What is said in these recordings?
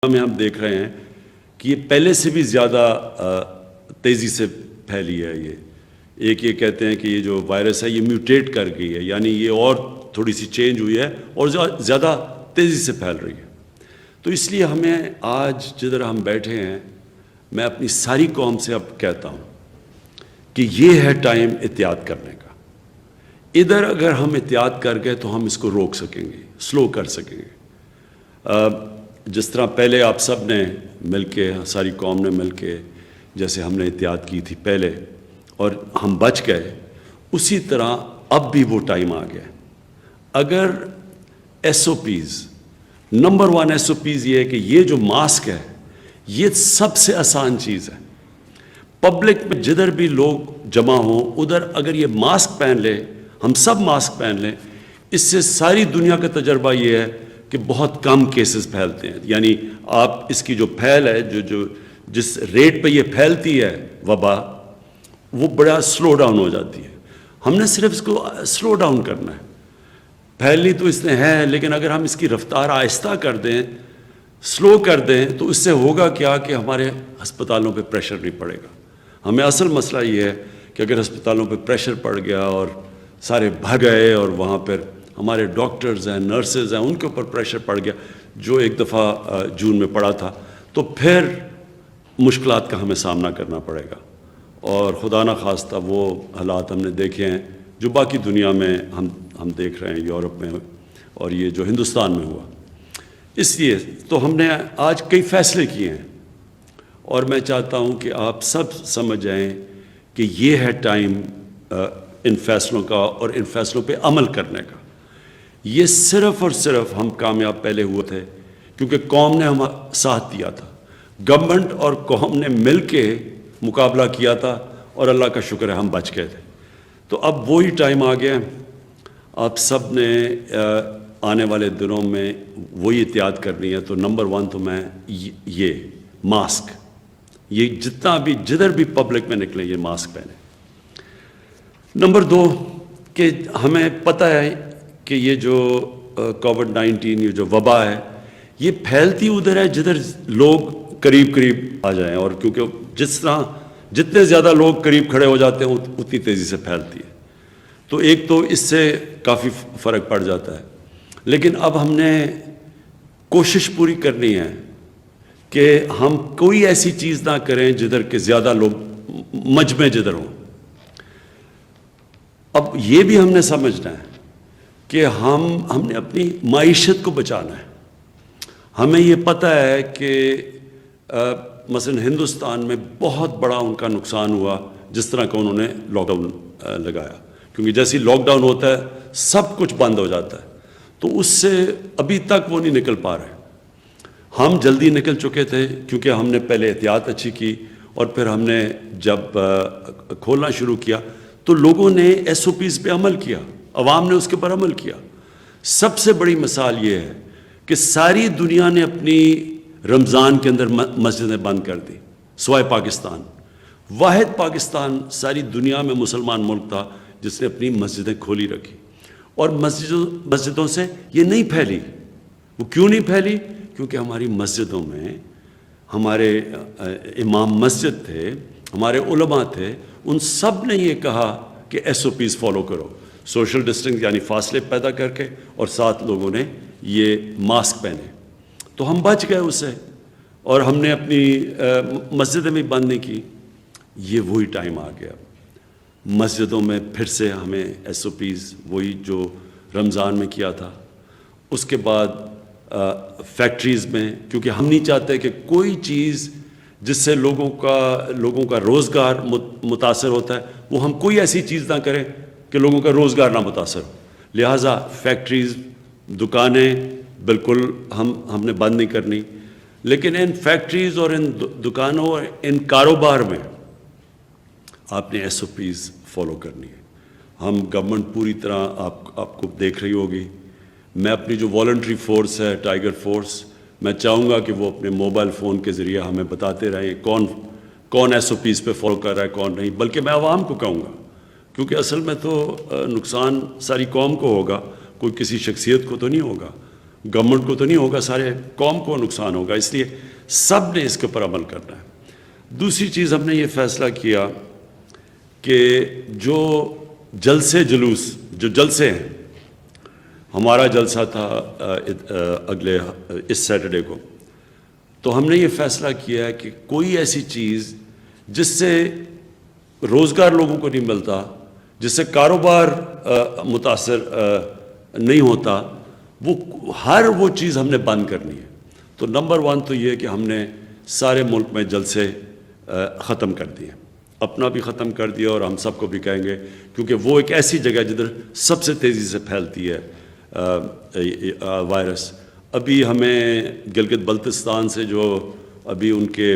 میں ہم دیکھ رہے ہیں کہ یہ پہلے سے بھی زیادہ تیزی سے پھیلی ہے۔ یہ کہتے ہیں کہ یہ جو وائرس ہے یہ میوٹیٹ کر گئی ہے، یعنی یہ اور تھوڑی سی چینج ہوئی ہے اور زیادہ تیزی سے پھیل رہی ہے۔ تو اس لیے ہمیں آج جدھر ہم بیٹھے ہیں، میں اپنی ساری قوم سے اب کہتا ہوں کہ یہ ہے ٹائم احتیاط کرنے کا۔ ادھر اگر ہم احتیاط کر گئے تو ہم اس کو روک سکیں گے، سلو کر سکیں گے۔ جس طرح پہلے آپ سب نے مل کے، ساری قوم نے مل کے جیسے ہم نے احتیاط کی تھی پہلے اور ہم بچ گئے، اسی طرح اب بھی وہ ٹائم آ گیا۔ اگر S O Ps, number 1 S O Ps یہ ہے کہ یہ جو ماسک ہے یہ سب سے آسان چیز ہے۔ پبلک میں جدھر بھی لوگ جمع ہوں ادھر اگر یہ ماسک پہن لے، ہم سب ماسک پہن لیں، اس سے ساری دنیا کا تجربہ یہ ہے کہ بہت کم کیسز پھیلتے ہیں۔ یعنی آپ اس کی جو پھیل ہے، جس ریٹ پہ یہ پھیلتی ہے وبا، وہ بڑا سلو ڈاؤن ہو جاتی ہے۔ ہم نے صرف اس کو سلو ڈاؤن کرنا ہے۔ پھیلنی تو اس نے ہے، لیکن اگر ہم اس کی رفتار آہستہ کر دیں، سلو کر دیں، تو اس سے ہوگا کیا کہ ہمارے ہسپتالوں پہ پریشر نہیں پڑے گا۔ ہمیں اصل مسئلہ یہ ہے کہ اگر ہسپتالوں پہ پریشر پڑ گیا اور سارے بھر گئے اور وہاں پر ہمارے ڈاکٹرز ہیں، نرسز ہیں، ان کے اوپر پریشر پڑ گیا، جو ایک دفعہ جون میں پڑا تھا، تو پھر مشکلات کا ہمیں سامنا کرنا پڑے گا۔ اور خدا نہ خواستہ وہ حالات ہم نے دیکھے ہیں جو باقی دنیا میں ہم دیکھ رہے ہیں، یورپ میں اور یہ جو ہندوستان میں ہوا۔ اس لیے تو ہم نے آج کئی فیصلے کیے ہیں اور میں چاہتا ہوں کہ آپ سب سمجھ جائیں کہ یہ ہے ٹائم ان فیصلوں کا اور ان فیصلوں پہ عمل کرنے کا۔ یہ صرف اور صرف ہم کامیاب پہلے ہوئے تھے کیونکہ قوم نے ہم ساتھ دیا تھا، گورنمنٹ اور قوم نے مل کے مقابلہ کیا تھا، اور اللہ کا شکر ہے ہم بچ گئے تھے۔ تو اب وہی ٹائم آ گیا۔ آپ سب نے آنے والے دنوں میں وہی احتیاط کرنی ہے۔ تو نمبر 1 تو میں یہ ماسک، یہ جتنا بھی جدھر بھی پبلک میں نکلیں یہ ماسک پہنیں۔ نمبر 2 کہ ہمیں پتہ ہے کہ یہ جو کووڈ-19 یہ جو وبا ہے یہ پھیلتی ادھر ہے جدھر لوگ قریب آ جائیں، اور کیونکہ جتنے زیادہ لوگ قریب کھڑے ہو جاتے ہیں اتنی تیزی سے پھیلتی ہے۔ تو ایک تو اس سے کافی فرق پڑ جاتا ہے، لیکن اب ہم نے کوشش پوری کرنی ہے کہ ہم کوئی ایسی چیز نہ کریں جدھر کہ زیادہ لوگ مجمع جدھر ہوں۔ اب یہ بھی ہم نے سمجھنا ہے کہ ہم نے اپنی معیشت کو بچانا ہے۔ ہمیں یہ پتہ ہے کہ مثلا ہندوستان میں بہت بڑا ان کا نقصان ہوا جس طرح کا انہوں نے لاک ڈاؤن لگایا، کیونکہ جیسے لاک ڈاؤن ہوتا ہے سب کچھ بند ہو جاتا ہے، تو اس سے ابھی تک وہ نہیں نکل پا رہے۔ ہم جلدی نکل چکے تھے کیونکہ ہم نے پہلے احتیاط اچھی کی، اور پھر ہم نے جب کھولنا شروع کیا تو لوگوں نے ایس او پیز پہ عمل کیا، عوام نے اس کے پر عمل کیا۔ سب سے بڑی مثال یہ ہے کہ ساری دنیا نے اپنی رمضان کے اندر مسجدیں بند کر دی سوائے پاکستان۔ واحد پاکستان ساری دنیا میں مسلمان ملک تھا جس نے اپنی مسجدیں کھولی رکھی، اور مسجدوں سے یہ نہیں پھیلی۔ وہ کیوں نہیں پھیلی؟ کیونکہ ہماری مسجدوں میں ہمارے امام مسجد تھے، ہمارے علماء تھے، ان سب نے یہ کہا کہ ایس او پیز فالو کرو، سوشل ڈسٹنس یعنی فاصلے پیدا کر کے، اور ساتھ لوگوں نے یہ ماسک پہنے۔ تو ہم بچ گئے اس سے، اور ہم نے اپنی مسجدیں بھی بند نہیں کی۔ یہ وہی ٹائم آ گیا مسجدوں میں پھر سے ہمیں ایس او پیز وہی جو رمضان میں کیا تھا۔ اس کے بعد فیکٹریز میں، کیونکہ ہم نہیں چاہتے کہ کوئی چیز جس سے لوگوں کا روزگار متاثر ہوتا ہے وہ ہم کوئی ایسی چیز نہ کریں کہ لوگوں کا روزگار نہ متاثر ہو۔ لہٰذا فیکٹریز، دکانیں بالکل ہم نے بند نہیں کرنی، لیکن ان فیکٹریز اور ان دکانوں اور ان کاروبار میں آپ نے ایس او پیز فالو کرنی ہے۔ ہم گورنمنٹ پوری طرح آپ کو دیکھ رہی ہوگی۔ میں اپنی جو والنٹری فورس ہے ٹائیگر فورس، میں چاہوں گا کہ وہ اپنے موبائل فون کے ذریعے ہمیں بتاتے رہیں کون ایس او پیز پہ فالو کر رہا ہے کون نہیں، بلکہ میں عوام کو کہوں گا، کیونکہ اصل میں تو نقصان ساری قوم کو ہوگا، کوئی کسی شخصیت کو تو نہیں ہوگا۔ گورنمنٹ کو تو نہیں ہوگا، سارے قوم کو نقصان ہوگا، اس لیے سب نے اس کے اوپر عمل کرنا ہے۔ دوسری چیز ہم نے یہ فیصلہ کیا کہ جو جلسے جلوس جو جلسے ہیں، ہمارا جلسہ تھا اس سیٹرڈے کو، تو ہم نے یہ فیصلہ کیا ہے کہ کوئی ایسی چیز جس سے روزگار لوگوں کو نہیں ملتا، جس سے کاروبار متاثر نہیں ہوتا، وہ چیز ہم نے بند کرنی ہے۔ تو نمبر 1 تو یہ کہ ہم نے سارے ملک میں جلسے ختم کر دیے، اپنا بھی ختم کر دیا اور ہم سب کو بھی کہیں گے، کیونکہ وہ ایک ایسی جگہ جدھر سب سے تیزی سے پھیلتی ہے وائرس۔ ابھی ہمیں گلگت بلتستان سے جو ابھی ان کے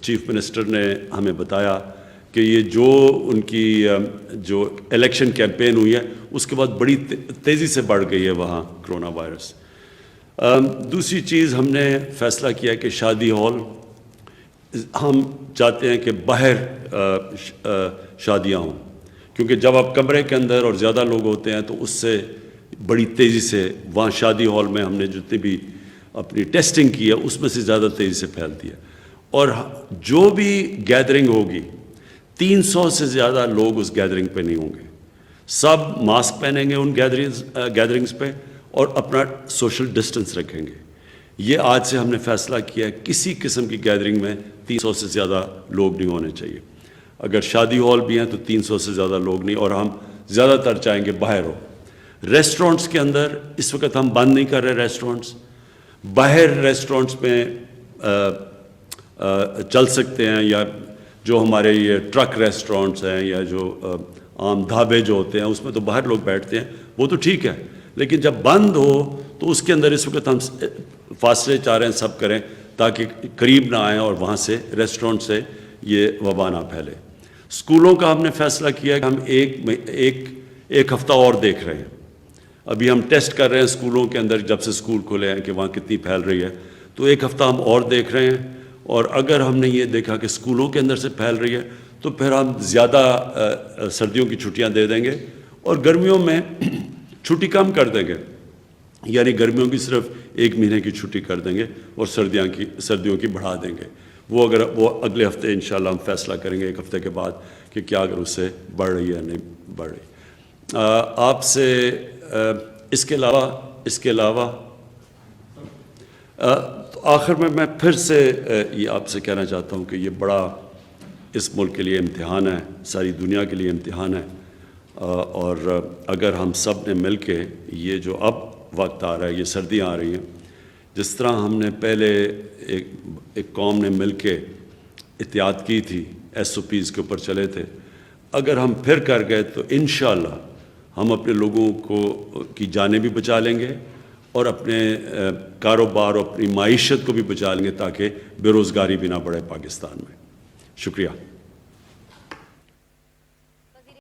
چیف منسٹر نے ہمیں بتایا کہ یہ جو ان کی جو الیکشن کیمپین ہوئی ہے اس کے بعد بڑی تیزی سے بڑھ گئی ہے وہاں کرونا وائرس۔ دوسری چیز ہم نے فیصلہ کیا کہ شادی ہال، ہم چاہتے ہیں کہ باہر شادیاں ہوں، کیونکہ جب آپ کمرے کے اندر اور زیادہ لوگ ہوتے ہیں تو اس سے بڑی تیزی سے وہاں شادی ہال میں ہم نے جتنی بھی اپنی ٹیسٹنگ کی ہے اس میں سے زیادہ تیزی سے پھیلتی ہے۔ اور جو بھی گیدرنگ ہوگی 300 سے زیادہ لوگ اس گیدرنگ پہ نہیں ہوں گے، سب ماسک پہنیں گے ان گیدرنگز پہ اور اپنا سوشل ڈسٹنس رکھیں گے۔ یہ آج سے ہم نے فیصلہ کیا ہے کسی قسم کی گیدرنگ میں 300 سے زیادہ لوگ نہیں ہونے چاہیے۔ اگر شادی ہال بھی ہیں تو 300 سے زیادہ لوگ نہیں، اور ہم زیادہ تر چاہیں گے باہر ہو۔ ریسٹورنٹس کے اندر اس وقت ہم بند نہیں کر رہے ریسٹورنٹس، باہر ریسٹورنٹس میں چل سکتے ہیں، یا جو ہمارے یہ ٹرک ریسٹورنٹس ہیں یا جو عام ڈھابے جو ہوتے ہیں اس میں تو باہر لوگ بیٹھتے ہیں، وہ تو ٹھیک ہے، لیکن جب بند ہو تو اس کے اندر اس وقت ہم فاصلے چاہ رہے ہیں سب کریں تاکہ قریب نہ آئیں اور وہاں سے ریسٹورنٹ سے یہ وبا نہ پھیلے۔ اسکولوں کا ہم نے فیصلہ کیا کہ ہم ایک ہفتہ اور دیکھ رہے ہیں۔ ابھی ہم ٹیسٹ کر رہے ہیں اسکولوں کے اندر، جب سے اسکول کھلے ہیں کہ وہاں کتنی پھیل رہی ہے، تو ایک ہفتہ ہم اور دیکھ رہے ہیں، اور اگر ہم نے یہ دیکھا کہ اسکولوں کے اندر سے پھیل رہی ہے تو پھر ہم زیادہ سردیوں کی چھٹیاں دے دیں گے، اور گرمیوں میں چھٹی کم کر دیں گے، یعنی گرمیوں کی صرف 1 مہینے کی چھٹی کر دیں گے اور سردیوں کی بڑھا دیں گے۔ وہ اگلے ہفتے انشاءاللہ ہم فیصلہ کریں گے 1 ہفتے کے بعد کہ کیا اگر اس سے بڑھ رہی ہے یا نہیں بڑھ رہی۔ آپ سے اس کے علاوہ آخر میں پھر سے یہ آپ سے کہنا چاہتا ہوں کہ یہ بڑا اس ملک کے لیے امتحان ہے، ساری دنیا کے لیے امتحان ہے، اور اگر ہم سب نے مل کے یہ جو اب وقت آ رہا ہے، یہ سردیاں آ رہی ہیں، جس طرح ہم نے پہلے ایک قوم نے مل کے احتیاط کی تھی، SOPs کے اوپر چلے تھے، اگر ہم پھر کر گئے تو انشاءاللہ ہم اپنے لوگوں کی جانیں بھی بچا لیں گے اور اپنے کاروبار اور اپنی معیشت کو بھی بچا لیں گے، تاکہ بے روزگاری بھی نہ بڑھے پاکستان میں۔ شکریہ۔